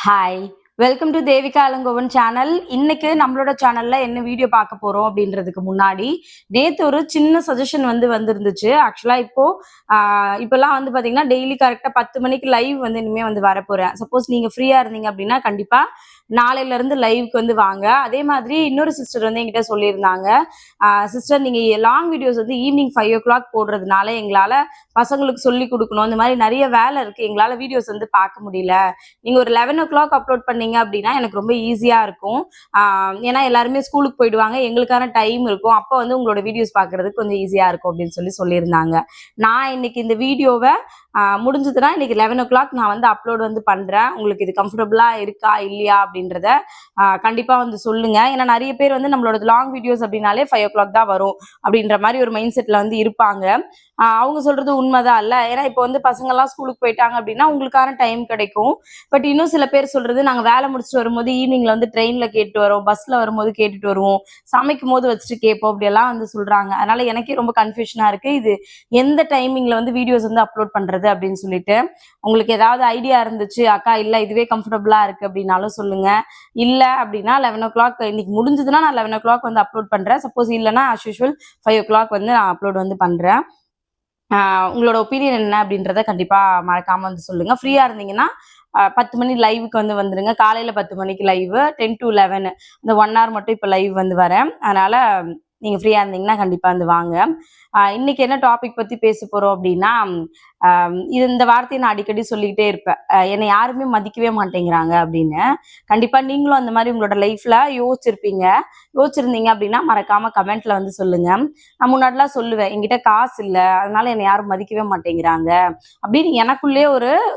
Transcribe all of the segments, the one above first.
Hi welcome to Devika Elangovan channel. இன்னைக்கு நம்மளோட சேனல்ல என்ன வீடியோ பார்க்க போறோம் அப்படின்றதுக்கு முன்னாடி நேத்து ஒரு சின்ன சஜஷன் வந்திருந்துச்சு. ஆக்சுவலா இப்பெல்லாம் பாத்தீங்கன்னா டெய்லி கரெக்டா 10 மணிக்கு லைவ் இனிமே வரப்போறேன். சப்போஸ் நீங்க ஃப்ரீயா இருந்தீங்க அப்படின்னா கண்டிப்பா நாளையில இருந்து லைவ்க்கு வாங்க. அதே மாதிரி இன்னொரு சிஸ்டர் என்கிட்ட சொல்லியிருந்தாங்க, சிஸ்டர் நீங்க லாங் வீடியோஸ் ஈவினிங் 5 o'clock போடுறதுனால எங்களால பசங்களுக்கு சொல்லி கொடுக்கணும், இந்த மாதிரி நிறைய வேலை இருக்கு, எங்களால வீடியோஸ் பார்க்க முடியல. நீங்க ஒரு 11 o'clock அப்லோட் பண்ணீங்க அப்படின்னா எனக்கு ரொம்ப ஈஸியா இருக்கும். ஏன்னா எல்லாருமே ஸ்கூலுக்கு போயிடுவாங்க, எங்களுக்கான டைம் இருக்கும். அப்போ உங்களோட வீடியோஸ் பார்க்கறதுக்கு கொஞ்சம் ஈஸியா இருக்கும் அப்படின்னு சொல்லியிருந்தாங்க. நான் இன்னைக்கு இந்த வீடியோவை முடிஞ்சதுன்னா இன்னைக்கு 11 o'clock நான் அப்லோட் பண்றேன். உங்களுக்கு இது கம்ஃபர்டபுளா இருக்கா இல்லையா அப்படின்றத கண்டிப்பா சொல்லுங்க. ஏன்னா நிறைய பேர் நம்மளோட லாங் வீடியோஸ் அப்படின்னாலே 5 o'clock தான் வரும் அப்படின்ற மாதிரி ஒரு மைண்ட் செட்ல இருப்பாங்க. அவங்க சொல்றது உண்மைதான் இல்ல. ஏன்னா இப்போ பசங்க எல்லாம் ஸ்கூலுக்கு போயிட்டாங்க அப்படின்னா உங்களுக்கான டைம் கிடைக்கும். பட் இன்னும் சில பேர் சொல்றது, நாங்க வேலை முடிச்சுட்டு வரும்போது ஈவினிங்ல ட்ரெயின்ல கேட்டு வரோம், பஸ்ல வரும்போது கேட்டுட்டு வருவோம், சமைக்கும் போது வச்சுட்டு கேட்போம், அப்படி எல்லாம் சொல்றாங்க. அதனால எனக்கே ரொம்ப கன்ஃபியூஷனா இருக்கு, இது எந்த டைமிங்ல வீடியோஸ் அப்லோட் பண்றது அப்படின்னு சொல்லிட்டு. உங்களுக்கு ஏதாவது ஐடியா இருந்துச்சு, அக்கா இல்ல இதுவே கம்ஃபர்டபுளா இருக்கு அப்படின்னாலும் சொல்லுங்க. இல்ல அப்படின்னா 11 o'clock இன்னைக்கு முடிஞ்சதுன்னா நான் 11 o'clock அப்லோட் பண்றேன். சப்போஸ் இல்லைன்னா as usual 5 o'clock நான் அப்லோட் பண்றேன். உங்களோட ஒப்பீனியன் என்ன அப்படின்றத கண்டிப்பா மறக்காம சொல்லுங்க. ஃப்ரீயா இருந்தீங்கன்னா 10 மணி லைவுக்கு வந்துருங்க. காலையில 10 மணிக்கு லைவ், 10 to 11 இந்த 1 hour மட்டும் இப்போ லைவ் வரேன். அதனால நீங்க ஃப்ரீயா இருந்தீங்கன்னா கண்டிப்பா வாங்க. இன்னைக்கு என்ன டாபிக் பத்தி பேச போறோம் அப்படின்னா, இந்த வார்த்தையை நான் அடிக்கடி சொல்லிக்கிட்டே இருப்பேன், என்னை யாருமே மதிக்கவே மாட்டேங்கிறாங்க அப்படின்னு. கண்டிப்பா நீங்களும் அந்த மாதிரி உங்களோட லைஃப்ல யோசிச்சிருந்தீங்க அப்படின்னா மறக்காம கமெண்ட்ல சொல்லுங்க. நான் முன்னாடிலாம் சொல்லுவேன், என்கிட்ட காசு இல்லை அதனால என்னை யாரும் மதிக்கவே மாட்டேங்கிறாங்க அப்படின்னு எனக்குள்ளே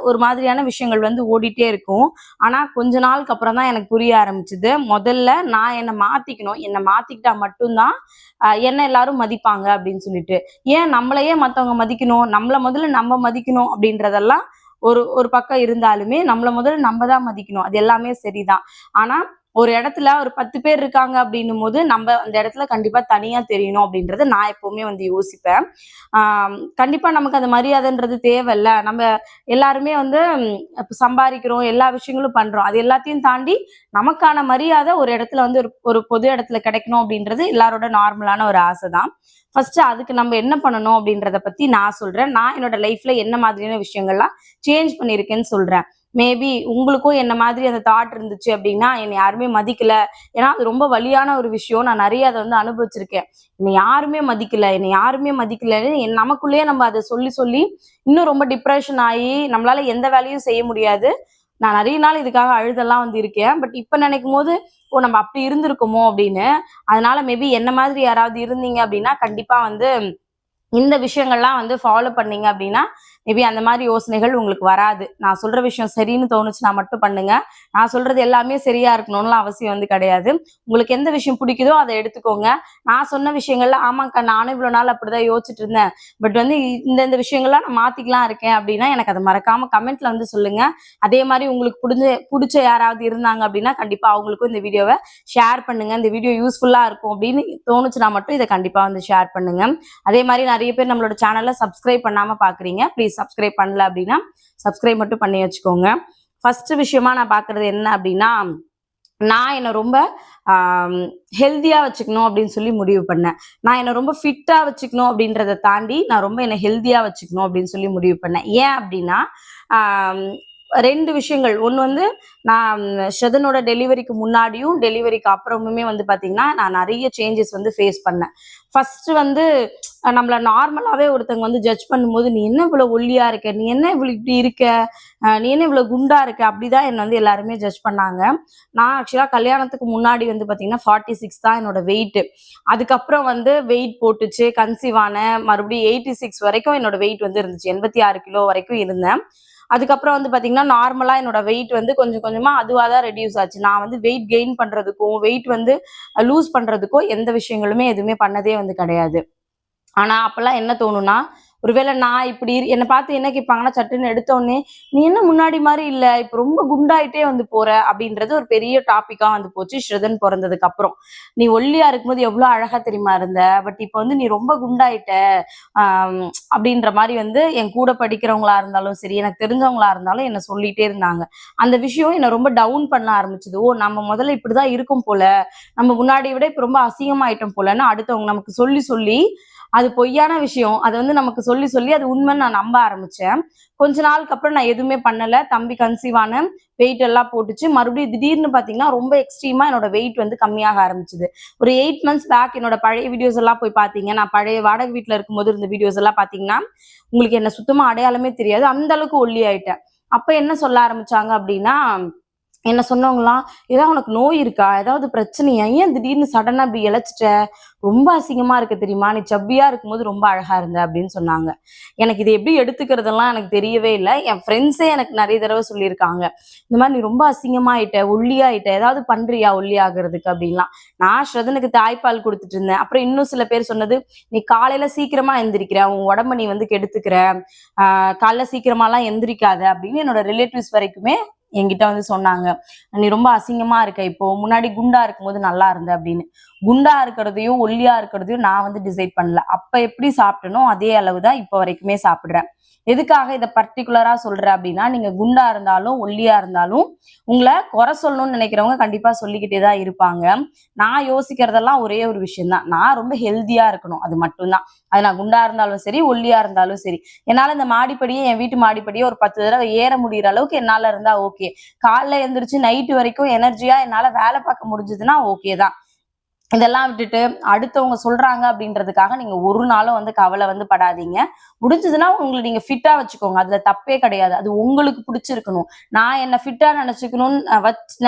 ஒரு மாதிரியான விஷயங்கள் ஓடிட்டே இருக்கும். ஆனா கொஞ்ச நாளுக்கு அப்புறம் தான் எனக்கு புரிய ஆரம்பிச்சுது, முதல்ல நான் என்னை மாத்திக்கணும், என்னை மாத்திக்கிட்டா மட்டும்தான் என்ன எல்லாரும் மதிப்பாங்க அப்படின்னு சொல்லிட்டு. ஏன் நம்மளையே மத்தவங்க மதிக்கணும், நம்மள முதல்ல நம்ம மதிக்கணும் அப்படின்றதெல்லாம் ஒரு பக்கம் இருந்தாலுமே நம்மள முதல்ல நம்ம தான் மதிக்கணும், அது எல்லாமே சரிதான். ஆனா ஒரு இடத்துல ஒரு 10 பேர் இருக்காங்க அப்படின்னும் போது நம்ம அந்த இடத்துல கண்டிப்பா தனியா தெரியணும் அப்படின்றத நான் எப்பவுமே யோசிப்பேன். கண்டிப்பா நமக்கு அந்த மரியாதைன்றது தேவையில்ல. நம்ம எல்லாருமே சம்பாதிக்கிறோம், எல்லா விஷயங்களும் பண்றோம், அது எல்லாத்தையும் தாண்டி நமக்கான மரியாதை ஒரு இடத்துல ஒரு பொது இடத்துல கிடைக்கணும் அப்படின்றது எல்லாரோட நார்மலான ஒரு ஆசை தான். ஃபர்ஸ்ட் அதுக்கு நம்ம என்ன பண்ணணும் அப்படின்றத பத்தி நான் சொல்றேன். நான் என்னோட லைஃப்ல என்ன மாதிரியான விஷயங்கள்லாம் சேஞ்ச் பண்ணியிருக்கேன்னு சொல்றேன். மேபி உங்களுக்கும் என்ன மாதிரி அந்த தாட் இருந்துச்சு அப்படின்னா, என்னை யாருமே மதிக்கல, ஏன்னா அது ரொம்ப வலியான ஒரு விஷயம், நான் நிறைய அதை அனுபவிச்சிருக்கேன். என்னை யாருமே மதிக்கல, என்னை யாருமே மதிக்கலன்னு நமக்குள்ளேயே நம்ம அதை சொல்லி சொல்லி இன்னும் ரொம்ப டிப்ரெஷன் ஆகி நம்மளால எந்த வேலையும் செய்ய முடியாது. நான் நிறைய நாள் இதுக்காக அழுதெல்லாம் இருக்கேன். பட் இப்ப நினைக்கும் போது ஓ நம்ம அப்படி இருந்திருக்குமோ அப்படின்னு. அதனால மேபி என்ன மாதிரி யாராவது இருந்தீங்க அப்படின்னா கண்டிப்பா இந்த விஷயங்கள்லாம் ஃபாலோ பண்ணீங்க அப்படின்னா மேபி அந்த மாதிரி யோசனைகள் உங்களுக்கு வராது. நான் சொல்ற விஷயம் சரின்னு தோணுச்சுன்னா மட்டும் பண்ணுங்க. நான் சொல்றது எல்லாமே சரியா இருக்கணும்னு அவசியம் கிடையாது. உங்களுக்கு எந்த விஷயம் பிடிக்குதோ அதை எடுத்துக்கோங்க. நான் சொன்ன விஷயங்கள்ல ஆமாக்கா நானும் இவ்வளவு நாள் அப்படிதான் யோசிச்சுட்டு இருந்தேன், பட் இந்த விஷயங்கள்லாம் நான் மாத்திக்கலாம் இருக்கேன் அப்படின்னா எனக்கு அதை மறக்காம கமெண்ட்ல சொல்லுங்க. அதே மாதிரி உங்களுக்கு பிடிச்ச யாராவது இருந்தாங்க அப்படின்னா கண்டிப்பா அவங்களுக்கும் இந்த வீடியோவை ஷேர் பண்ணுங்க. இந்த வீடியோ யூஸ்ஃபுல்லா இருக்கும் அப்படின்னு தோணுச்சுன்னா மட்டும் இதை கண்டிப்பா ஷேர் பண்ணுங்க. அதே மாதிரி நிறைய பேர் நம்மளோட சேனலை சப்ஸ்கிரைப் பண்ணாம பாக்குறீங்க, ப்ளீஸ் சப்ஸ்கிரைப் பண்ணல அப்படின்னா சப்ஸ்கிரைப் மட்டும் பண்ணி வச்சுக்கோங்க. ஃபர்ஸ்ட் விஷயமா நான் பாக்குறது என்ன அப்படின்னா, நான் என்னை ரொம்ப ஹெல்த்தியா வச்சுக்கணும் அப்படின்னு சொல்லி முடிவு பண்ணேன். நான் என்னை ரொம்ப ஃபிட்டா வச்சுக்கணும் அப்படின்றத தாண்டி நான் ரொம்ப என்னை ஹெல்த்தியா வச்சுக்கணும் அப்படின்னு சொல்லி முடிவு பண்ணேன். ஏன் அப்படின்னா ரெண்டு விஷயங்கள். ஒன்று நான் ஷெதனோட டெலிவரிக்கு முன்னாடியும் டெலிவரிக்கு அப்புறமுமே பாத்தீங்கன்னா நான் நிறைய சேஞ்சஸ் ஃபேஸ் பண்ணேன். ஃபர்ஸ்ட் நம்மள நார்மலாவே ஒருத்தவங்க ஜட்ஜ் பண்ணும்போது, நீ என்ன இவ்வளவு ஒல்லியா இருக்க, நீ என்ன இவ்வளவு இப்படி இருக்க, நீ என்ன இவ்வளவு குண்டா இருக்க, அப்படிதான் என்ன எல்லாருமே ஜட்ஜ் பண்ணாங்க. நான் ஆக்சுவலா கல்யாணத்துக்கு முன்னாடி பாத்தீங்கன்னா 46 தான் என்னோட வெயிட். அதுக்கப்புறம் வெயிட் போட்டுச்சு, கன்சீவ் ஆன, மறுபடியும் 86 வரைக்கும் என்னோட வெயிட் இருந்துச்சு, 86 கிலோ வரைக்கும் இருந்தேன். அதுக்கப்புறம் பாத்தீங்கன்னா நார்மலா என்னோட வெயிட் கொஞ்சம் கொஞ்சமா அதுவா தான் ரெடியூஸ் ஆச்சு. நான் வெயிட் கெயின் பண்றதுக்கும் வெயிட் லூஸ் பண்றதுக்கும் எந்த விஷயங்களுமே எதுவுமே பண்ணதே கிடையாது. ஆனா அப்பெல்லாம் என்ன தோணும்னா, ஒருவேளை நான் இப்படி என்னை பார்த்து என்ன கேட்பாங்கன்னா, சட்டுன்னு எடுத்த உடனே, "நீ என்ன முன்னாடி மாரி இல்ல, இப்ப ரொம்ப குண்டாயிட்டே வந்து போற" அப்படின்றது ஒரு பெரிய டாபிக்கா வந்து போச்சு ஸ்ருதன் பொறந்ததுக்கு அப்புறம். "நீ ஒல்லியா இருக்கும்போது எவ்வளோ அழகா தெரியுமா இருந்த, பட் இப்ப வந்து நீ ரொம்ப குண்டாயிட்ட" ஆம், அப்படின்ற மாரி வந்து என் கூட படிக்கிறவங்களா இருந்தாலும் சரி, எனக்கு தெரிஞ்சவங்களா இருந்தாலும் என்ன சொல்லிட்டே இருந்தாங்க. அந்த விஷயம் என்ன ரொம்ப டவுன் பண்ண ஆரம்பிச்சது. ஓ! நம்ம முதல்ல இப்படிதான் இருக்கும் போல, நம்ம முன்னாடிய விட இப்ப ரொம்ப அசிங்கமாயிட்டோம் போலன்னு அடுத்தவங்க நமக்கு சொல்லி சொல்லி அது பொய்யான விஷயம். அது வந்து நமக்கு சொல்லி சொல்லி அது உண்மைன்னு நான் நம்ப ஆரம்பிச்சேன். கொஞ்ச நாளுக்கு அப்புறம் நான் எதுவுமே பண்ணல. தம்பி கன்சீவ் ஆனேன். வெயிட் எல்லாம் போட்டுச்சு. மறுபடியும் திடீர்னு பார்த்தீங்கன்னா, ரொம்ப எக்ஸ்ட்ரீமா என்னோட வெயிட் வந்து கம்மியாக ஆரம்பிச்சது. ஒரு 8 மந்த்ஸ் பேக் என்னோட பழைய வீடியோஸ் எல்லாம் போய் பார்த்தீங்க. நான் பழைய வாடகை வீட்ல இருக்கும்போது இருந்த வீடியோஸ் எல்லாம் பார்த்தீங்கன்னா, உங்களுக்கு என்ன சுத்தமா அடையாளமே தெரியாது. அந்த அளவுக்கு ஒல்லி ஆயிட்டேன். அப்ப என்ன சொல்ல ஆரம்பிச்சாங்க அப்டின்னா, என்ன சொன்னவங்கலாம், "ஏதாவது உனக்கு நோய் இருக்கா? ஏதாவது பிரச்சனையா? ஏன் திடீர்னு சடனா இப்படி இளைச்சிட்ட? ரொம்ப அசிங்கமா இருக்கு தெரியுமா? நீ சப்பியா இருக்கும்போது ரொம்ப அழகா இருந்த" அப்படின்னு சொன்னாங்க. எனக்கு இத எப்படி எடுத்துக்கிறதெல்லாம் எனக்கு தெரியவே இல்ல. என் ஃப்ரெண்ட்ஸே எனக்கு நெறைய தடவ சொல்லியிருக்காங்க. இந்த மாரி "நீ ரொம்ப அசிங்கமாயிட்ட, ஒல்லியாயிட்ட. ஏதாவது பண்றியா ஒல்லியாகறதுக்கு?" அப்படின்லாம். நான் ஸ்ரதனுக்கு தாய்ப்பால் குடுத்துட்டு இருந்தேன். அப்புறம் இன்னும் சில பேர் சொன்னது, "நீ காலையில சீக்கிரமா எந்திரிக்கிற. உன் உடம்ப நீ வந்து கெடுத்துக்கிற. காலைல சீக்கிரமாலாம் எந்திரிக்காத" அப்படின்னு என்னோட ரிலேட்டிவ்ஸ் வரைக்குமே என்கிட்ட வந்து சொன்னாங்க. "நீ ரொம்ப அசிங்கமா இருக்க இப்போ. முன்னாடி குண்டா இருக்கும்போது நல்லா இருந்த" அப்படின்னு. குண்டா இருக்கிறதையும், ஒல்லியா இருக்கிறதையும் நான் வந்து டிசைட் பண்ணல. அப்ப எப்படி சாப்பிட்டேனோ அதே அளவு தான் இப்ப வரைக்குமே சாப்பிடுறேன். எதுக்காக இத பர்ட்டிகுலரா சொல்றேன் அப்படின்னா, நீங்க குண்டா இருந்தாலும், ஒல்லியா இருந்தாலும், உங்கள குறை சொல்லணும்னு நினைக்கிறவங்க கண்டிப்பா சொல்லிக்கிட்டே தான் இருப்பாங்க. நான் யோசிக்கிறதெல்லாம் ஒரே ஒரு விஷயம் தான். நான் ரொம்ப ஹெல்தியா இருக்கணும். அது மட்டும் தான். அது நான் குண்டா இருந்தாலும் சரி, ஒல்லியா இருந்தாலும் சரி. என்னால இந்த மாடிப்படியே என் வீட்டு மாடிப்படியே ஒரு 10 தடவ ஏற முடியிற அளவுக்கு என்னால இருந்தா ஓகே. காலைல எந்திரிச்சு நைட்டு வரைக்கும் எனர்ஜியா என்னால வேலை பார்க்க முடிஞ்சதுன்னா ஓகே தான். இதெல்லாம் விட்டுட்டு அடுத்தவங்க சொல்றாங்க அப்படின்றதுக்காக நீங்க ஒரு நாளும் வந்து கவலை வந்து படாதீங்க. முடிஞ்சதுன்னா உங்கள நீங்க ஃபிட்டா வச்சுக்கோங்க. அதுல தப்பே கிடையாது. அது உங்களுக்கு பிடிச்சிருக்கணும். நான் என்ன ஃபிட்டா நினைச்சுக்கணும்னு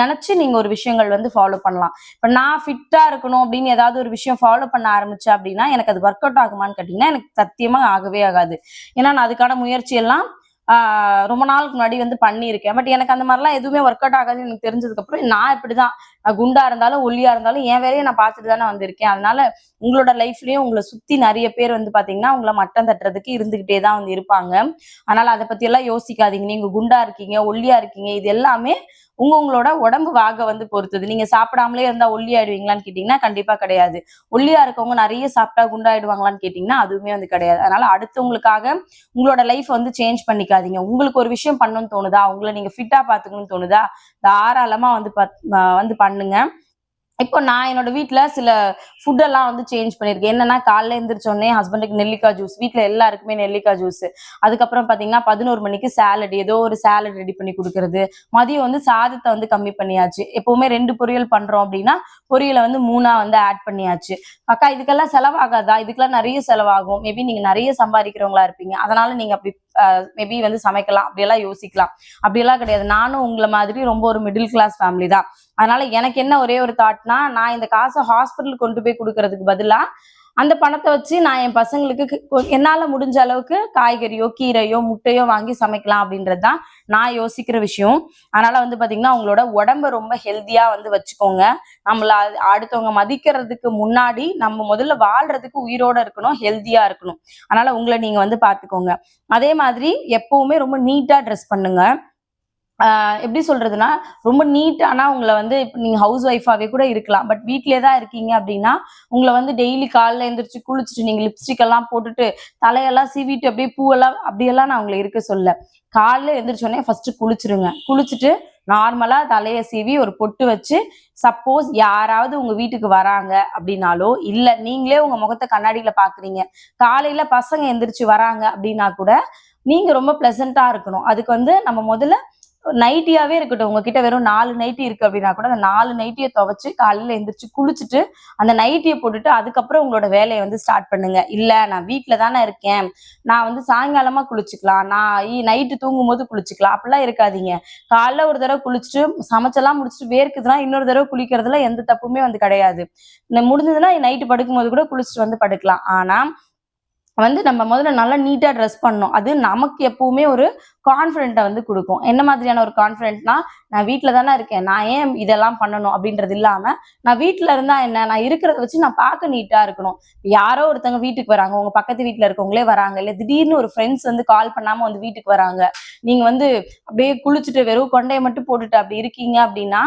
நினைச்சு நீங்க ஒரு விஷயங்கள் வந்து ஃபாலோ பண்ணலாம். இப்ப நான் ஃபிட்டா இருக்கணும் அப்படின்னு ஏதாவது ஒரு விஷயம் ஃபாலோ பண்ண ஆரம்பிச்சேன் அப்படின்னா, எனக்கு அது ஒர்க் அவுட் ஆகுமான்னு கேட்டீங்கன்னா, எனக்கு சத்தியமா ஆகவே ஆகாது. ஏன்னா நான் அதுக்கான முயற்சி எல்லாம் ரொம்ப நாளுக்கு முன்னாடி வந்து பண்ணியிருக்கேன். பட் எனக்கு அந்த மாரிலாம் எதுவுமே ஒர்க் அவுட் ஆகாதுன்னு எனக்கு தெரிஞ்சதுக்கப்புறம் நான் இப்படிதான் குண்டா இருந்தாலும், ஒல்லியா இருந்தாலும் என் வேலைய நான் பார்த்துட்டு தானே வந்திருக்கேன். அதனால உங்களோட லைஃப்லயும் உங்கள சுத்தி நெறைய பேர் வந்து பார்த்தீங்கன்னா, உங்கள மட்டம் தட்டுறதுக்கு இருந்துகிட்டே தான் வந்து இருப்பாங்க. அதனால அத பத்தியெல்லாம் யோசிக்காதீங்க. நீங்க குண்டா இருக்கீங்க, ஒல்லியா இருக்கீங்க. இது எல்லாமே உங்களோட உடம்பு வாக வந்து பொறுத்தது. நீங்க சாப்பிடாமலே இருந்தா ஒல்லி ஆயிடுவீங்களான்னு கேட்டீங்கன்னா, கண்டிப்பா கிடையாது. ஒல்லியா இருக்கவங்க நெறைய சாப்பிட்டா குண்டாயிடுவாங்களான்னு கேட்டீங்கன்னா, அதுவுமே வந்து கிடையாது. அதனால அடுத்தவங்களுக்காக உங்களோட லைஃப் வந்து சேஞ்ச் பண்ணிக்காதீங்க. உங்களுக்கு ஒரு விஷயம் பண்ணணும்னு தோணுதா? உங்கள நீங்க ஃபிட்டா பார்த்துக்கணும்னு தோணுதா? தாராளமா வந்து பண்ணுங்க. இப்போ நான் என்னோட வீட்ல சில ஃபுட் எல்லாம் வந்து சேஞ்ச் பண்ணியிருக்கேன். என்னன்னா, காலைல எந்திரிச்ச உடனே ஹஸ்பண்டுக்கு நெல்லிக்காய் ஜூஸ். வீட்ல எல்லாருக்குமே நெல்லிக்காய் ஜூஸ். அதுக்கப்புறம் பார்த்தீங்கன்னா, 11 மணிக்கு சாலட். ஏதோ ஒரு சாலட் ரெடி பண்ணி குடுக்குறது. மதியம் வந்து சாதத்த வந்து கம்மி பண்ணியாச்சு. எப்பவுமே 2 பொரியல் பண்றோம் அப்டின்னா, பொரியல வந்து 3ஆ வந்து ஆட் பண்ணியாச்சு. "அக்கா இதுக்கெல்லாம் செலவாகாதா? இதுக்கெல்லாம் நெறைய செலவாகும். மேபி நீங்க நெறைய சம்பாதிக்கிறவங்களா இருப்பீங்க. அதனால நீங்க அப்டி மேபி வந்து சமைக்கலாம்." அப்டியெல்லாம் யோசிக்கலாம். அப்டியெல்லாம் கிடையாது. நானும் உங்கள மாதிரி ரொம்ப ஒரு மிடில் கிளாஸ் ஃபேமிலி தான். அதனால எனக்கு என்ன ஒரே ஒரு தாட்னா, நான் இந்த காச ஹாஸ்பிட்டல் கொண்டு போய் குடுக்குறதுக்கு பதிலா, அந்த பணத்த வச்சு நான் என் பசங்களுக்கு என்னால முடிஞ்ச அளவுக்கு காய்கறியோ, கீரையோ, முட்டையோ வாங்கி சமைக்கலாம் அப்படின்றது தான் நான் யோசிக்கிற விஷயம். அதனால வந்து பார்த்தீங்கன்னா, உங்களோட உடம்ப ரொம்ப ஹெல்த்தியா வந்து வச்சுக்கோங்க. நம்மள அடுத்தவங்க மதிக்கிறதுக்கு முன்னாடி, நம்ம முதல்ல வாழ்றதுக்கு உயிரோட இருக்கணும், ஹெல்த்தியா இருக்கணும். அதனால உங்கள நீங்க வந்து பார்த்துக்கோங்க. அதே மாதிரி எப்பவுமே ரொம்ப நீட்டா ட்ரெஸ் பண்ணுங்க. எப்படி சொல்றதுன்னா, ரொம்ப நீட்டானா உங்கள வந்து இப்ப நீங்க ஹவுஸ் ஒய்ஃபாவே கூட இருக்கலாம். பட் வீட்லயே தான் இருக்கீங்க அப்படின்னா, உங்கள வந்து டெய்லி காலைல எந்திரிச்சு குளிச்சுட்டு, நீங்க லிப்ஸ்டிக் எல்லாம் போட்டுட்டு, தலையெல்லாம் சீவிட்டு அப்படியே பூவெல்லாம் அப்படியெல்லாம் நான் உங்கள இருக்க சொல்லல. காலைல எந்திரிச்ச உடனே ஃபர்ஸ்ட்டு குளிச்சுருங்க. குளிச்சுட்டு நார்மலா தலைய சீவி ஒரு பொட்டு வச்சு, சப்போஸ் யாராவது உங்க வீட்டுக்கு வராங்க அப்படின்னாலோ, இல்ல நீங்களே உங்க முகத்த கண்ணாடில பார்க்குறீங்க. காலையில பசங்க எந்திரிச்சு வராங்க அப்படின்னா கூட, நீங்க ரொம்ப பிளசன்ட்டா இருக்கணும். அதுக்கு வந்து நம்ம முதல்ல நைட்டியாவே இருக்கட்டும். உங்ககிட்ட வெறும் 4 நைட்டி இருக்கு அப்டின்னா கூட, அந்த 4 நைட்டிய துவச்சு காலையில எந்திரிச்சு குளிச்சுட்டு, அந்த நைட்டிய போட்டுட்டு அதுக்கப்புறம் உங்களோட வேலைய வந்து ஸ்டார்ட் பண்ணுங்க. இல்ல நான் வீட்ல தானே இருக்கேன். நான் வந்து சாயங்காலமா குளிச்சுக்கலாம். நான் நைட்டு தூங்கும்போது குளிச்சுக்கலாம். அப்டிலாம் இருக்காதீங்க. காலைல ஒரு தடவ குளிச்சுட்டு, சமைச்செல்லாம் முடிச்சுட்டு வேர்க்குதுன்னா, இன்னொரு தடவ குளிக்கிறதுல எந்த தப்புமே வந்து கிடையாது. முடிஞ்சதுன்னா நைட்டு படுக்கும்போது கூட குளிச்சுட்டு வந்து படுக்கலாம். ஆனா வந்து நம்ம முதல்ல நல்லா நீட்டா ட்ரெஸ் பண்ணணும். அது நமக்கு எப்பவுமே ஒரு கான்ஃபிடென்ட்ட வந்து குடுக்கும். என்ன மாதிரியான ஒரு கான்ஃபிடென்ட்னா, நான் வீட்ல தானே இருக்கேன். நான் ஏன் இதெல்லாம் பண்ணணும் அப்படின்றது இல்லாம, நான் வீட்ல இருந்தா என்ன? நான் இருக்கிறத வச்சு நான் பார்க்க நீட்டா இருக்கணும். யாரோ ஒருத்தவங்க வீட்டுக்கு வராங்க. உங்க பக்கத்து வீட்ல இருக்கவங்களே வராங்க. இல்ல திடீர்னு ஒரு ஃப்ரெண்ட்ஸ் வந்து கால் பண்ணாம வந்து வீட்டுக்கு வராங்க. நீங்க வந்து அப்படியே குளிச்சுட்டு வெறும் கொண்டைய மட்டும் போட்டுட்டு அப்படி இருக்கீங்க அப்படின்னா,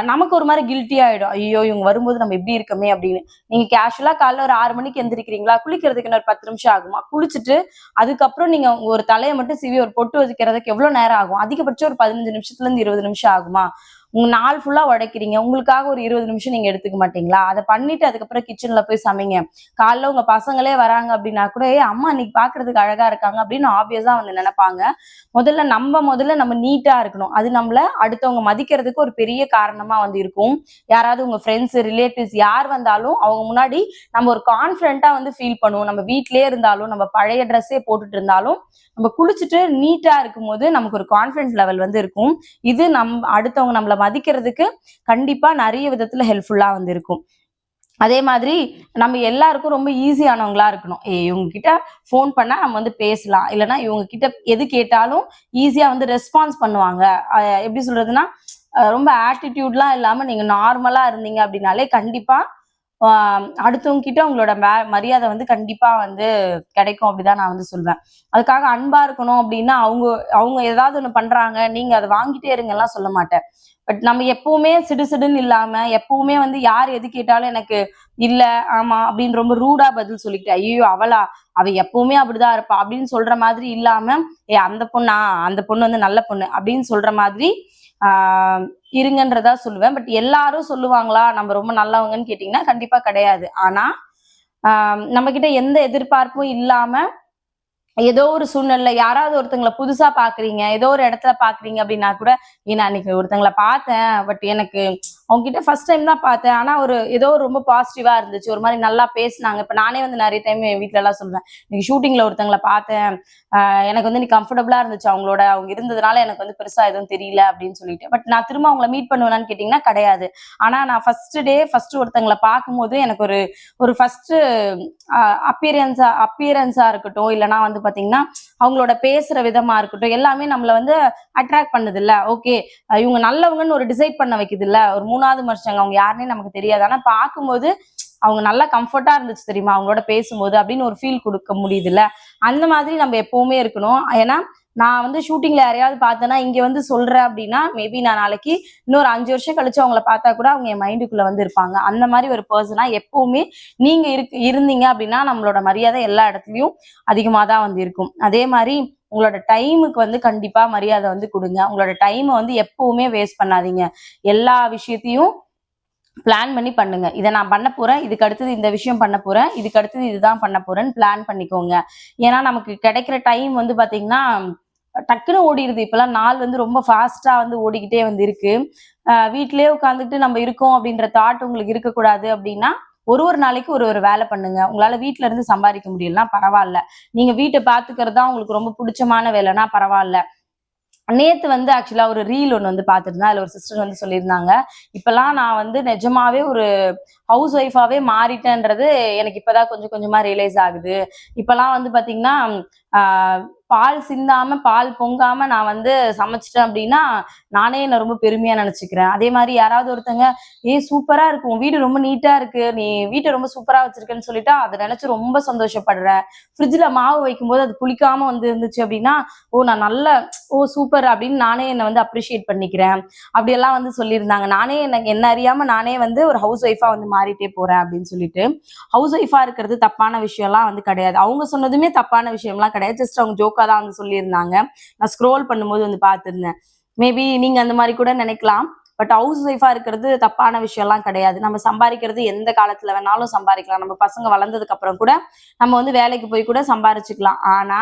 நமக்கு ஒரு மாரி கில்ட்டி ஆயிடும். ஐயய்யோ! இவங்க வரும்போது நம்ம இப்படி இருக்கோமே அப்படின்னு. நீங்க கேஷுவலா காலைல ஒரு 6 மணிக்கு எந்திரிக்கிறீங்களா? குளிக்கிறதுக்கு இன்னொரு 10 நிமிஷம் ஆகுமா? குளிச்சுட்டு, அதுக்கப்புறம் நீங்க ஒரு தலைய மட்டும் சீவி ஒரு பொட்டு வைக்கிறதுக்கு எவ்வளோ நேரம் ஆகும்? அதிகபட்சம் ஒரு 15 நிமிஷத்துலருந்து 20 நிமிஷம் ஆகுமா? உங்க நாள் ஃபுல்லா உழைக்கிறீங்க. உங்களுக்காக ஒரு 20 நிமிஷம் நீங்க எடுத்துக்க மாட்டீங்களா? அத பண்ணிட்டு அதுக்கப்புறம் கிச்சன்ல போய் சமைங்க. காலைல உங்க பசங்களே வராங்க அப்படின்னா கூட, "ஏய் அம்மா இன்னைக்கு பார்க்கறதுக்கு அழகா இருக்காங்க" அப்படின்னு ஆப்வியஸா வந்து நெனைப்பாங்க. முதல்ல நம்ம நீட்டா இருக்கணும். அது நம்மள அடுத்தவங்க மதிக்கிறதுக்கு ஒரு பெரிய காரணமா வந்து இருக்கும். யாராவது உங்க ஃப்ரெண்ட்ஸ், ரிலேட்டிவ்ஸ் யார் வந்தாலும் அவங்க முன்னாடி நம்ம ஒரு கான்ஃபிடென்ட்டா வந்து ஃபீல் பண்ணுவோம். நம்ம வீட்லயே இருந்தாலும், நம்ம பழைய ட்ரெஸ்ஸே போட்டுட்டு இருந்தாலும், நம்ம குளிச்சுட்டு நீட்டா இருக்கும்போது நமக்கு ஒரு கான்ஃபிடன்ஸ் லெவல் வந்து இருக்கும். இது அடுத்தவங்க நம்மள மதிக்கிறதுக்கு கண்டிப்பா நெறைய விதத்துல ஹெல்ப்ஃபுல்லா வந்து இருக்கும். அதே மாதிரி நம்ம எல்லாருக்கும் ரொம்ப ஈஸியானவங்களா இருக்கணும். இவங்க கிட்ட ஃபோன் பண்ணா நம்ம வந்து பேசலாம். இல்லன்னா இவங்க கிட்ட எது கேட்டாலும் ஈஸியா வந்து ரெஸ்பான்ஸ் பண்ணுவாங்க. எப்படி சொல்றதுன்னா, ரொம்ப ஆட்டிட்யூட்லாம் இல்லாம நீங்க நார்மலா இருந்தீங்க அப்படின்னாலே கண்டிப்பா அ அடுத்தவங்க கிட்ட உங்களோட மரியாதை வந்து கண்டிப்பா வந்து கிடைக்கும் அப்படிதான் நான் வந்து சொல்வேன். அதுக்காக அன்பா இருக்கணும் அப்படின்னா, அவங்க அவங்க ஏதாவது ஒண்ணு பண்றாங்க, நீங்க அத வாங்கிட்டே இருங்கலாம் சொல்ல மாட்டேன். பட் நம்ம எப்பவுமே சிடுசிடுன்னு இல்லாம, எப்பவுமே வந்து யார் எது கேட்டாலும் எனக்கு இல்ல, ஆமா அப்படின்னு ரொம்ப ரூடா பதில் சொல்லிக்கிட்டு, ஐயய்யோ! அவளா? அவ எப்பவுமே அப்படிதான் இருப்பா அப்படின்னு சொல்ற மாதிரி இல்லாம, அந்த பொண்ணா? அந்த பொண்ணு வந்து நல்ல பொண்ணு அப்படின்னு சொல்ற மாதிரி ஆ இருங்கன்றதா சொல்லுவேன். பட் எல்லாரும் சொல்லுவாங்களா? நம்ம ரொம்ப நல்லவங்கன்னு கேட்டீங்கன்னா, கண்டிப்பா கிடையாது. ஆனா, ஆ நம்ம கிட்ட எந்த எதிர்பார்ப்பும் இல்லாம ஏதோ ஒரு சூழ்நிலையில யாராவது ஒருத்தங்கள புதுசா பாக்குறீங்க. ஏதோ ஒரு இடத்துல பாக்குறீங்க அப்படின்னா கூட, நான் அன்னைக்கு ஒருத்தங்கள பார்த்தேன். பட் எனக்கு அவங்க கிட்ட ஃபர்ஸ்ட் டைம் தான் பார்த்தேன். ஆனா ஏதோ ஒரு ரொம்ப பாசிட்டிவா இருந்துச்சு. ஒரு மாரி நல்லா பேசுனாங்க. இப்ப நானே வந்து நெறைய டைம் என் வீட்லலாம் சொல்லுவேன். இன்னைக்கு ஷூட்டிங்ல ஒருத்தங்கள பார்த்தேன். எனக்கு வந்து இன்னைக்கு கம்ஃபர்டபுளா இருந்துச்சு அவங்களோட. அவங்க இருந்ததுனால எனக்கு வந்து பெருசா எதுவும் தெரியல அப்படின்னு சொல்லிட்டு. பட் நான் திரும்ப அவங்கள மீட் பண்ணுவேனான்னு கேட்டீங்கன்னா, கிடையாது. ஆனா நான் ஃபர்ஸ்ட் ஒருத்தங்கள பார்க்கும்போது எனக்கு ஒரு ஒரு ஃபர்ஸ்ட் அ அப்பியரன்ஸா இருக்கட்டும், இல்லன்னா வந்து பாத்தீங்கன்னா, அவங்களோட பேசுற விதமா இருக்கட்டும், எல்லாமே நம்மள வந்து அட்ராக்ட் பண்ணுதுல்ல. ஓகே, இவங்க நல்லவங்கன்னு ஒரு டிசைட் பண்ண வைக்குதுல்ல. ஒரு 3வது மனுஷங்க அவங்க யாருன்னே நமக்கு தெரியாது. ஆனா பார்க்கும்போது அவங்க நல்லா கம்ஃபர்ட்டா இருந்துச்சு தெரியுமா? அவங்களோட பேசும்போது அப்படின்னு ஒரு ஃபீல் குடுக்க முடியுதுல்ல. அந்த மாதிரி நம்ம எப்பவுமே இருக்கணும். ஏன்னா, நான் வந்து ஷூட்டிங்ல யாரையாவது பார்த்தேன்னா, இங்க வந்து சொல்றேன் அப்படின்னா, மேபி நான் நாளைக்கு இன்னொரு 5 வருஷம் கழிச்சு அவங்கள பார்த்தா கூட அவங்க என் மைண்டுக்குள்ள வந்து இருப்பாங்க. அந்த மாரி ஒரு பெர்சனா எப்பவுமே நீங்க இருந்தீங்க அப்படின்னா, நம்மளோட மரியாதை எல்லா இடத்துலயும் அதிகமா தான் வந்து இருக்கும். அதே மாரி உங்களோட டைமுக்கு வந்து கண்டிப்பா மரியாதை வந்து குடுங்க. உங்களோட டைம வந்து எப்பவுமே வேஸ்ட் பண்ணாதீங்க. எல்லா விஷயத்தையும் பிளான் பண்ணி பண்ணுங்க. இத நான் பண்ண போறேன். இதுக்கு அடுத்தது இந்த விஷயம் பண்ண போறேன். இதுக்கு அடுத்தது இதுதான் பண்ண போறேன்னு பிளான் பண்ணிக்கோங்க. ஏன்னா, நமக்கு கிடைக்கிற டைம் வந்து பார்த்தீங்கன்னா, டக்குன்னு ஓடிருது. இப்பலாம் நாள் வந்து ரொம்ப ஃபாஸ்ட்டா வந்து ஓடிக்கிட்டே வந்து இருக்கு. வீட்லயே உட்காந்துட்டு நம்ம இருக்கோம் அப்படின்ற தாட் உங்களுக்கு இருக்கக்கூடாது அப்படின்னா, ஒரு நாளைக்கு ஒரு வேலை பண்ணுங்க. உங்களால வீட்ல இருந்து சம்பாரிக்க முடியலன்னா பரவால்ல. நீங்க வீட்ட பார்த்துக்கிறது தான் உங்களுக்கு ரொம்ப புடிச்சமான வேலைன்னா பரவால்ல. நேத்து வந்து ஆக்சுவலா ஒரு ரீல் ஒண்ணு வந்து பார்த்திருந்தேன். அதுல ஒரு சிஸ்டர் வந்து சொல்லியிருந்தாங்க. இப்பலாம் நான் வந்து நிஜமாவே ஒரு ஹவுஸ் ஒய்ஃபாவே மாறிட்டேன்றது எனக்கு இப்பதான் கொஞ்சம் கொஞ்சமா ரியலைஸ் ஆகுது. இப்பலாம் வந்து பார்த்தீங்கன்னா, ஆ பால் சிந்தாம, பால் பொங்காம நான் வந்து சமைச்சுட்டேன் அப்டின்னா, நானே என்ன ரொம்ப பெருமையா நெனச்சுக்கிறேன். அதே மாரி யாராவது ஒருத்தங்க, சூப்பரா இருக்கு. உன் வீடு ரொம்ப நீட்டா இருக்கு. நீ வீட்ட ரொம்ப சூப்பரா வச்சிருக்கன்னு சொல்லிட்டா, அத நெனச்சு ரொம்ப சந்தோஷப்படுறேன். ஃப்ரிட்ஜ்ல மாவு வைக்கும்போது அது புளிக்காம வந்து இருந்துச்சு அப்டின்னா, நான் நல்ல சூப்பர் அப்படின்னு நானே என்ன வந்து அப்ரிஷியேட் பண்ணிக்கிறேன். அப்படியெல்லாம் வந்து சொல்லியிருந்தாங்க. நானே எனக்கு என்ன அறியாம நானே வந்து ஒரு ஹவுஸ் ஒய்ஃபா வந்து மாறிட்டே போறேன் அப்படின்னு சொல்லிட்டு. ஹவுஸ் ஒய்ஃபா இருக்கிறது தப்பான விஷயம்லாம் வந்து கிடையாது. அவங்க சொன்னதுமே தப்பான விஷயம்லாம் கிடையாது. ஜஸ்ட் அவங்க ஜோக்கா தான் வந்து சொல்லியிருந்தாங்க. நான் ஸ்க்ரோல் பண்ணும்போது வந்து பார்த்திருந்தேன். மேபி நீங்க அந்த மாரி கூட நினைக்கலாம். பட் ஹவுஸ் ஒய்ஃபா இருக்கிறது தப்பான விஷயம்லாம் கிடையாது. நம்ம சம்பாரிக்கிறது எந்த காலத்துல வேணாலும் சம்பாரிக்கலாம். நம்ம பசங்க வளர்ந்ததுக்கு அப்புறம் கூட நம்ம வந்து வேலைக்கு போய் கூட சம்பாரிச்சுக்கலாம். ஆனா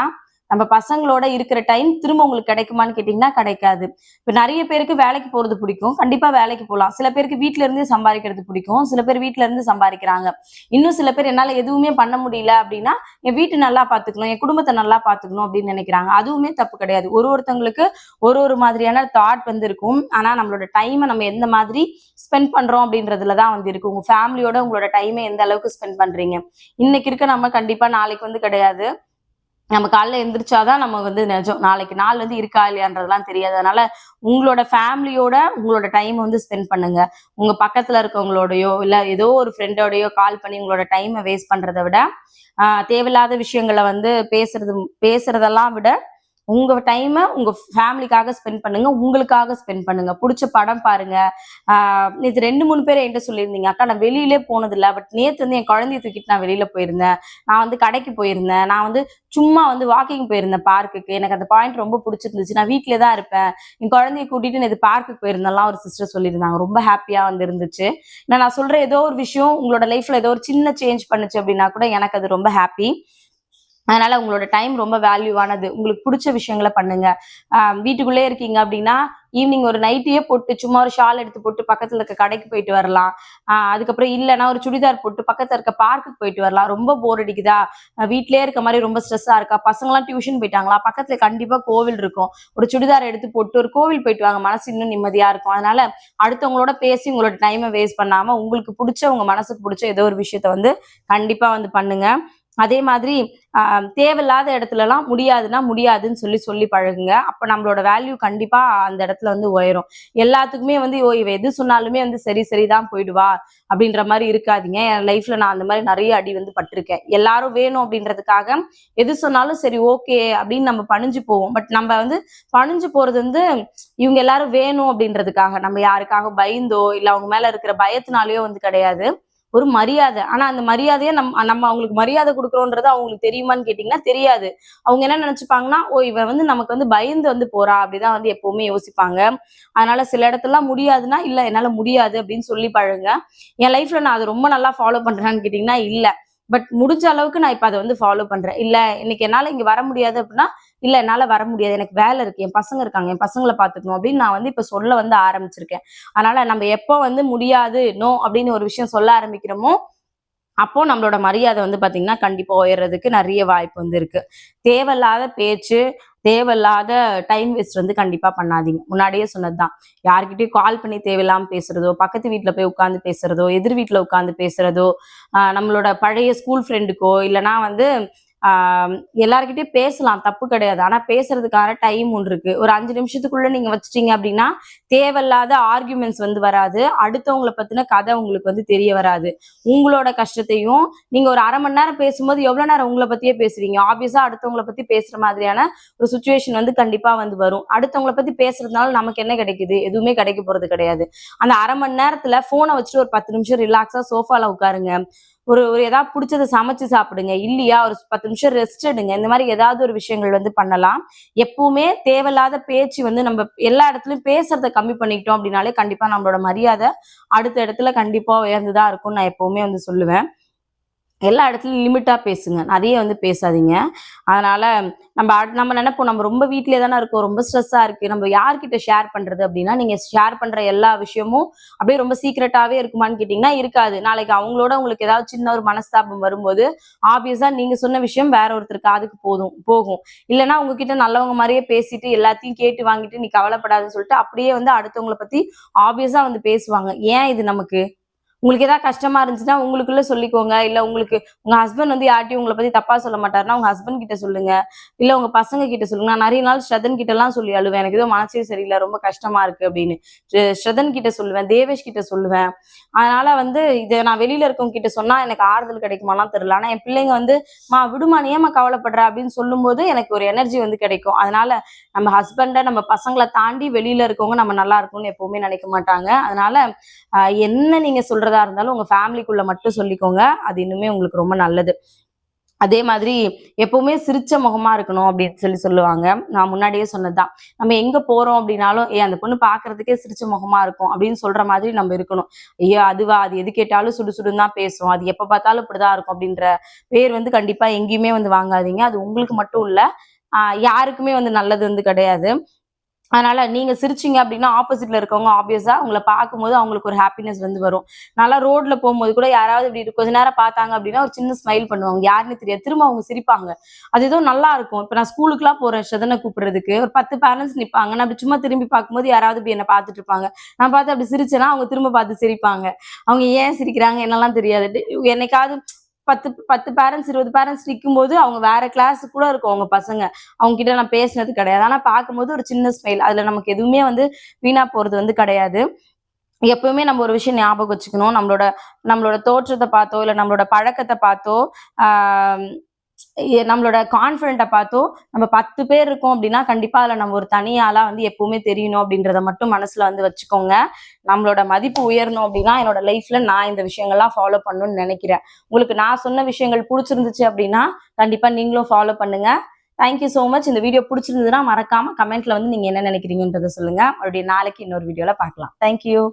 நம்ம பசங்களோட இருக்கிற டைம் திரும்ப உங்களுக்கு கிடைக்குமான்னு கேட்டீங்கன்னா கிடைக்காது. இப்ப நிறைய பேருக்கு வேலைக்கு போறது பிடிக்கும். கண்டிப்பா வேலைக்கு போலாம். சில பேருக்கு வீட்ல இருந்தே சம்பாதிக்கிறது பிடிக்கும். சில பேர் வீட்ல இருந்து சம்பாதிக்கிறாங்க. இன்னும் சில பேர் என்னால எதுவுமே பண்ண முடியல அப்படின்னா, என் வீட்ட நல்லா பார்த்துக்கணும், என் குடும்பத்த நல்லா பார்த்துக்கணும் அப்படின்னு நினைக்கிறாங்க. அதுவுமே தப்பு கிடையாது. ஒருத்தங்களுக்கு ஒரு மாதிரியான தாட் வந்து இருக்கும். ஆனா நம்மளோட டைம நம்ம எந்த மாதிரி ஸ்பெண்ட் பண்றோம் அப்படின்றதுல தான் வந்து இருக்கு. உங்க ஃபேமிலியோட உங்களோட டைமை எந்த அளவுக்கு ஸ்பெண்ட் பண்றீங்க. இன்னைக்கு இருக்க நம்ம கண்டிப்பா நாளைக்கு வந்து கிடையாது. நம்ம காலைல எந்திரிச்சாதான் நம்ம வந்து நிஜம். நாளைக்கு நாள் வந்து இருக்கா இல்லையான்றதெல்லாம் தெரியாது. அதனால உங்களோட ஃபேமிலியோட உங்களோட டைம் வந்து ஸ்பெண்ட் பண்ணுங்க. உங்க பக்கத்துல இருக்கவங்களோடயோ, இல்ல ஏதோ ஒரு ஃப்ரெண்டோடயோ கால் பண்ணி உங்களோட டைம வேஸ்ட் பண்றத விட, தேவையில்லாத விஷயங்கள வந்து பேசுறதெல்லாம் விட உங்க டைம உங்க ஃபேமிலிக்காக ஸ்பெண்ட் பண்ணுங்க. உங்களுக்காக ஸ்பெண்ட் பண்ணுங்க. புடிச்ச படம் பாருங்க. நேத்து 2, 3 பேர் என்கிட்ட சொல்லியிருந்தீங்க. அக்கா நான் வெளியிலே போனதில்ல. பட் நேத்து வந்து என் குழந்தைய தூக்கிட்டு நான் வெளியில போயிருந்தேன். நான் வந்து கடைக்கு போயிருந்தேன். நான் வந்து சும்மா வந்து வாக்கிங் போயிருந்தேன் பார்க்குக்கு. எனக்கு அந்த பாயிண்ட் ரொம்ப பிடிச்சிருந்துச்சு. நான் வீட்லயே தான் இருப்பேன். என் குழந்தைய கூட்டிட்டு நேத்து பார்க்குக்கு போயிருந்தேன்லாம் ஒரு சிஸ்டர் சொல்லியிருந்தாங்க. ரொம்ப ஹாப்பியா வந்து இருந்துச்சு. நான் சொல்ற ஏதோ ஒரு விஷயம் உங்களோட லைஃப்ல ஏதோ ஒரு சின்ன சேஞ்ச் பண்ணுச்சு அப்படின்னா கூட எனக்கு அது ரொம்ப ஹாப்பி. அதனால உங்களோட டைம் ரொம்ப வேல்யூவானது. உங்களுக்கு பிடிச்ச விஷயங்கள பண்ணுங்க. வீட்டுக்குள்ளே இருக்கீங்க அப்படின்னா, ஈவினிங் ஒரு நைட்டியே போட்டு சும்மா ஒரு ஷால் எடுத்து போட்டு பக்கத்துல இருக்க கடைக்கு போயிட்டு வரலாம். அதுக்கப்புறம் இல்லன்னா ஒரு சுடிதார் போட்டு பக்கத்துல இருக்க பார்க்குக்கு போயிட்டு வரலாம். ரொம்ப போர் அடிக்குதா? வீட்லயே இருக்க மாரி ரொம்ப ஸ்ட்ரெஸ்ஸா இருக்கா? பசங்கலாம் டியூஷன் போயிட்டாங்களா? பக்கத்துல கண்டிப்பா கோவில் இருக்கும். ஒரு சுடிதார் எடுத்து போட்டு ஒரு கோவில் போயிட்டு வாங்க. மனசு இன்னும் நிம்மதியா இருக்கும். அதனால அடுத்தவங்களோட பேசி உங்களோட டைம வேஸ்ட் பண்ணாம, உங்களுக்கு புடிச்ச உங்க மனசுக்கு புடிச்ச ஏதோ ஒரு விஷயத்த வந்து கண்டிப்பா வந்து பண்ணுங்க. அதே மாதிரி தேவையில்லாத இடத்துலலாம் முடியாதுன்னா முடியாதுன்னு சொல்லி பழகுங்க. அப்ப நம்மளோட வேல்யூ கண்டிப்பா அந்த இடத்துல வந்து உயரும். எல்லாத்துக்குமே வந்து இவ எது சொன்னாலுமே வந்து சரிதான் போயிடுவா அப்படின்ற மாதிரி இருக்காதீங்க. என் லைஃப்ல நான் அந்த மாதிரி நிறைய அடி வந்து பட்டிருக்கேன். எல்லாரும் வேணும் அப்படின்றதுக்காக எது சொன்னாலும் சரி ஓகே அப்படின்னு நம்ம பணிஞ்சு போவோம். பட் நம்ம வந்து பணிஞ்சு போறது வந்து இவங்க எல்லாரும் வேணும் அப்படின்றதுக்காக, நம்ம யாருக்காக பயந்தோ இல்ல அவங்க மேல இருக்கிற பயத்தினாலயோ வந்து கிடையாது. ஒரு மரியாதை. ஆனா அந்த மரியாதைய நம்ம அவங்களுக்கு மரியாதை குடுக்குறோம்ன்றது அவங்களுக்கு தெரியுமான்னு கேட்டீங்கன்னா தெரியாது. அவங்க என்ன நினைச்சுப்பாங்கன்னா, ஓ இவ வந்து நமக்கு வந்து பயந்து வந்து போறா அப்படிதான் வந்து எப்பவுமே யோசிப்பாங்க. அதனால சில இடத்துலலாம் முடியாதுன்னா, இல்ல என்னால முடியாது அப்படின்னு சொல்லி பழகுங்க. என் லைஃப்ல நான் அத ரொம்ப நல்லா ஃபாலோ பண்றேனான்னு கேட்டீங்கன்னா இல்ல. பட் முடிஞ்ச அளவுக்கு நான் இப்ப அத வந்து ஃபாலோ பண்றேன். இல்ல இன்னைக்கு என்னால இங்க வர முடியாது அப்படின்னா, இல்ல என்னால வர முடியாது. எனக்கு வேலை இருக்கு. என் பசங்க இருக்காங்க. என் பசங்கள பார்த்துக்கணும் அப்படின்னு நான் வந்து இப்ப சொல்ல வந்து ஆரம்பிச்சிருக்கேன். அதனால நம்ம எப்போ வந்து முடியாது, நோ அப்படின்னு ஒரு விஷயம் சொல்ல ஆரம்பிக்கிறோமோ, அப்போ நம்மளோட மரியாதை வந்து பாத்தீங்கன்னா கண்டிப்பா உயர்றதுக்கு நிறைய வாய்ப்பு வந்து இருக்கு. தேவையில்லாத பேச்சு, தேவையில்லாத டைம் வேஸ்ட் வந்து கண்டிப்பா பண்ணாதீங்க. முன்னாடியே சொன்னதுதான். யார்கிட்டயும் கால் பண்ணி தேவையில்லாம பேசுறதோ, பக்கத்து வீட்ல போய் உட்கார்ந்து பேசுறதோ, எதிர் வீட்ல உட்கார்ந்து பேசுறதோ, நம்மளோட பழைய ஸ்கூல் ஃப்ரெண்டுக்கோ இல்லன்னா வந்து எல்லார்கிட்டயும் பேசலாம் தப்பு கிடையாது. ஆனா பேசுறதுக்கான டைம் ஒண்ணு இருக்கு. ஒரு 5 நிமிஷத்துக்குள்ள நீங்க வச்சுட்டீங்க அப்படின்னா, தேவையில்லாத ஆர்குமெண்ட்ஸ் வந்து வராது. அடுத்தவங்கள பத்தின கதை உங்களுக்கு வந்து தெரிய வராது. உங்களோட கஷ்டத்தையும் நீங்க ஒரு 1/2 மணி நேரம் பேசும்போது எவ்வளவு நேரம் உங்கள பத்தியே பேசுறீங்க? ஆப்வியஸா அடுத்தவங்கள பத்தி பேசுற மாதிரியான ஒரு சிச்சுவேஷன் வந்து கண்டிப்பா வந்து வரும். அடுத்தவங்கள பத்தி பேசுறதுனால நமக்கு என்ன கிடைக்குது? எதுவுமே கிடைக்க போறது கிடையாது. அந்த 1/2 மணி நேரத்துல போனை வச்சுட்டு ஒரு 10 நிமிஷம் ரிலாக்ஸா சோஃபால உட்காருங்க. ஒரு ஒரு ஏதாவது பிடிச்சத சமைச்சு சாப்பிடுங்க. இல்லையா ஒரு 10 நிமிஷம் ரெஸ்ட் எடுங்க. இந்த மாதிரி ஏதாவது ஒரு விஷயங்கள் வந்து பண்ணலாம். எப்பவுமே தேவையில்லாத பேச்சு வந்து நம்ம எல்லா இடத்துலயும் பேசுறத கம்மி பண்ணிக்கிட்டோம் அப்படின்னாலே கண்டிப்பா நம்மளோட மரியாதை அடுத்த இடத்துல கண்டிப்பா உயர்ந்துதான் இருக்கும்னு நான் எப்பவுமே வந்து சொல்லுவேன். எல்லா இடத்துலயும் லிமிட்டா பேசுங்க. நிறைய வந்து பேசாதீங்க. அதனால நம்ம நினைப்போம் நம்ம ரொம்ப வீட்லயே தானே இருக்கோம். ரொம்ப ஸ்ட்ரெஸ்ஸா இருக்கு. நம்ம யார்கிட்ட ஷேர் பண்றது அப்படின்னா, நீங்க ஷேர் பண்ற எல்லா விஷயமும் அப்படியே ரொம்ப சீக்ரெட்டாவே இருக்குமான்னு கேட்டீங்கன்னா இருக்காது. நாளைக்கு அவங்களோட உங்களுக்கு ஏதாவது சின்ன ஒரு மனஸ்தாபம் வரும்போது, ஆப்வியஸா நீங்க சொன்ன விஷயம் வேற ஒருத்தர் காதுக்கு போகும். இல்லன்னா உங்ககிட்ட நல்லவங்க மாதிரியே பேசிட்டு எல்லாத்தையும் கேட்டு வாங்கிட்டு நீ கவலைப்படாதுன்னு சொல்லிட்டு அப்படியே வந்து அடுத்தவங்கள பத்தி ஆப்வியஸா வந்து பேசுவாங்க. ஏன் இது நமக்கு? உங்களுக்கு ஏதாவது கஷ்டமா இருந்துச்சுன்னா உங்களுக்குள்ள சொல்லிக்கோங்க. இல்ல உங்களுக்கு உங்க ஹஸ்பண்ட் வந்து யார்ட்டயும் உங்கள பத்தி தப்பா சொல்ல மாட்டாருன்னா, உங்க ஹஸ்பண்ட் கிட்ட சொல்லுங்க. இல்ல உங்க பசங்க கிட்ட சொல்லுங்க. நான் நிறைய நாள் ஸ்ரதன் கிட்டலாம் சொல்லி அழுவேன். எனக்கு ஏதோ மனசே சரியில்ல. ரொம்ப கஷ்டமா இருக்கு அப்படின்னு. ஸ்ரதன் கிட்ட சொல்லுவேன். தேவேஷ் கிட்ட சொல்லுவேன். அதனால வந்து இத நான் வெளியில இருக்கவங்க கிட்ட சொன்னா எனக்கு ஆறுதல் கிடைக்குமாலாம் தெரியல. ஆனா என் பிள்ளைங்க வந்து, "மா விடுமா நீ ஏம்மா கவலைப்படுற?" அப்படின்னு சொல்லும்போது எனக்கு ஒரு எனர்ஜி வந்து கிடைக்கும். அதனால நம்ம ஹஸ்பண்ட, நம்ம பசங்கள தாண்டி வெளியில இருக்கவங்க நம்ம நல்லா இருக்கணும்னு எப்பவுமே நினைக்க மாட்டாங்க. அதனால என்ன நீங்க சொல்றதா இருந்தாலும் உங்க ஃபேமிலிக்குள்ள மட்டும் சொல்லிக்கோங்க. அது இன்னுமே உங்களுக்கு ரொம்ப நல்லது. அதே மாதிரி எப்பவுமே சிரிச்ச முகமா இருக்கணும் அப்படின்னு சொல்லுவாங்க. நான் முன்னாடியே சொன்னதுதான். நம்ம எங்க போறோம் அப்படின்னாலும், அந்த பொண்ணு பார்க்கறதுக்கே சிரிச்ச முகமா இருக்கும் அப்படின்னு சொல்ற மாதிரி நம்ம இருக்கணும். ஐயோ அதுவா? அது எது கேட்டாலும் சுடுசுடுன்னு தான் பேசும். அது எப்ப பார்த்தாலும் இப்படிதான் இருக்கும் அப்படின்ற பேர் வந்து கண்டிப்பா எங்கேயுமே வந்து வாங்காதீங்க. அது உங்களுக்கு மட்டும் இல்ல. யாருக்குமே வந்து நல்லது வந்து கிடையாது. அதனால நீங்க சிரிச்சீங்க அப்படின்னா ஆப்போசிட்ல இருக்கவங்க ஆப்வியஸா உங்கள பார்க்கும்போது அவங்களுக்கு ஒரு ஹாப்பினஸ் வந்து வரும். நான்லாம் ரோட்ல போம்போது கூட யாராவது இப்படி கொஞ்ச நேரம் பார்த்தாங்க அப்படின்னா ஒரு சின்ன ஸ்மைல் பண்ணுவாங்க. யாருன்னே தெரியாது. திரும்ப அவங்க சிரிப்பாங்க. அது ஏதோ நல்லா இருக்கும். இப்ப நான் ஸ்கூலுக்குலாம் போறேன் ஷெதன கூப்பிடுறதுக்கு. ஒரு 10 பேரண்ட்ஸ் நிப்பாங்க. நான் அப்படி சும்மா திரும்பி பார்க்கும்போது யாராவது இப்படி என்ன பார்த்துட்டு இருப்பாங்க. நான் பார்த்து அப்படி சிரிச்சேன்னா அவங்க திரும்ப பார்த்து சிரிப்பாங்க. அவங்க ஏன் சிரிக்கிறாங்க என்னலாம் தெரியாது. என்னைக்காவது 10 பேரண்ட்ஸ் 20 பேரண்ட்ஸ் நிக்கும்போது அவங்க வேற கிளாஸ் கூட இருக்கும் அவங்க பசங்க. அவங்க கிட்ட நான் பேசினது கிடையாது. ஆனா பார்க்கும்போது ஒரு சின்ன ஸ்மைல். அதுல நமக்கு எதுவுமே வந்து வீணா போறது வந்து கிடையாது. எப்பவுமே நம்ம ஒரு விஷயம் ஞாபகம் வச்சுக்கணும். நம்மளோட நம்மளோட தோற்றத்த பார்த்தோ, இல்ல நம்மளோட பழக்கத்த பார்த்தோ, ஆ நம்மளோட கான்ஃபிடென்ட்ட பார்த்தோ, நம்ம 10 பேர் இருக்கோம் அப்படின்னா, கண்டிப்பா அதுல நம்ம ஒரு தனி ஆளா வந்து எப்பவுமே தெரியணும் அப்படின்றத மட்டும் மனசுல வந்து வச்சுக்கோங்க. நம்மளோட மதிப்பு உயரணும் அப்படின்னா, என்னோட லைஃப்ல நான் இந்த விஷயங்கள்லாம் ஃபாலோ பண்ணணும்னு நெனைக்கிறேன். உங்களுக்கு நான் சொன்ன விஷயங்கள் புடிச்சிருந்துச்சு அப்படின்னா, கண்டிப்பா நீங்களும் ஃபாலோ பண்ணுங்க. Thank you so much. இந்த வீடியோ புடிச்சிருந்ததுன்னா, மறக்காம கமெண்ட்ல வந்து நீங்க என்ன நெனைக்கிறீங்கன்றத சொல்லுங்க. மறுபடியும் நாளைக்கு இன்னொரு வீடியோல பார்க்கலாம். Thank you.